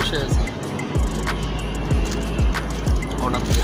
বসে আছি হঠাৎ করে।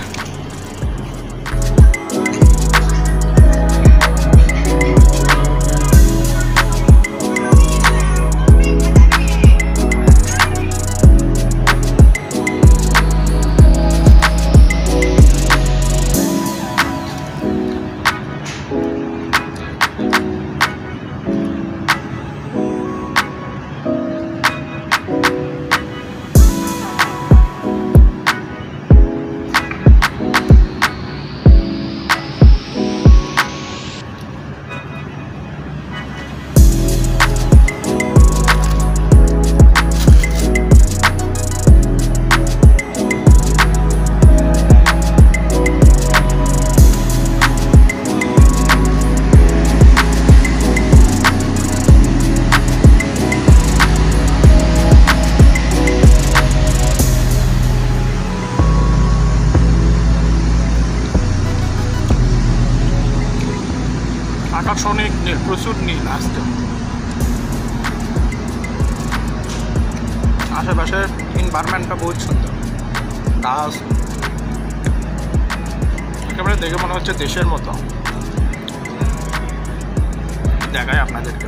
আকাশনিক নীল, প্রচুর নীল আসছে। আশেপাশের এনভায়রনমেন্টটা বহুত সুন্দর, গাছ একেবারে দেখে মনে হচ্ছে দেশের মতো। দেখায় আপনাদেরকে।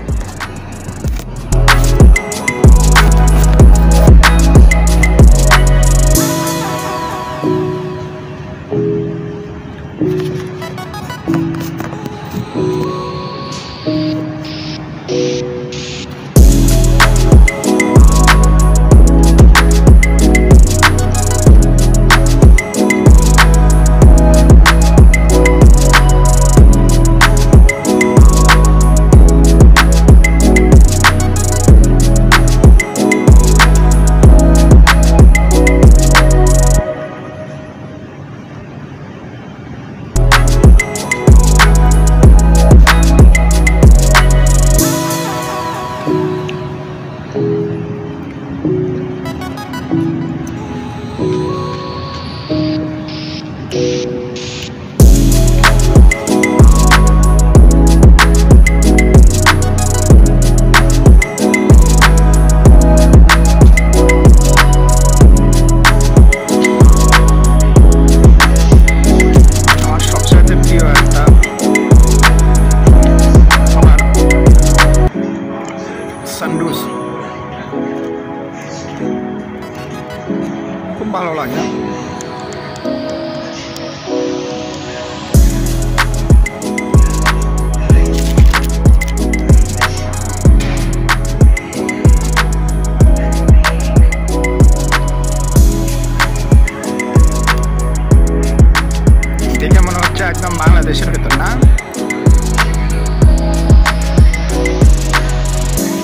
খুব ভালো লাগে। দেখে মনে হচ্ছে একদম বাংলাদেশের ভেতর না,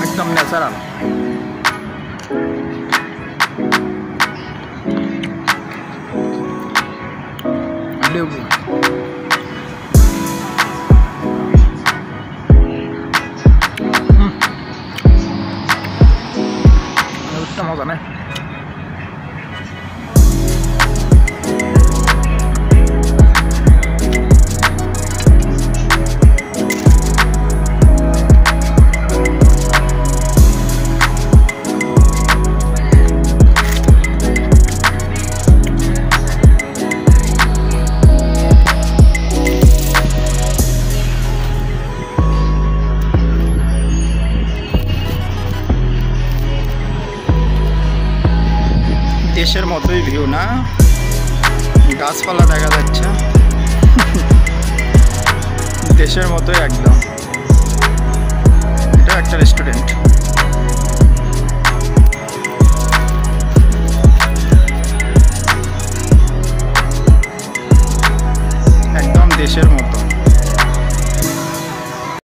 একদম ন্যাচারাল। মজা নেই। দেশের মতোই ভিউ না, গাছপালা দেখা যাচ্ছে দেশের মতোই একদম। এটা একটা রেস্টুরেন্ট।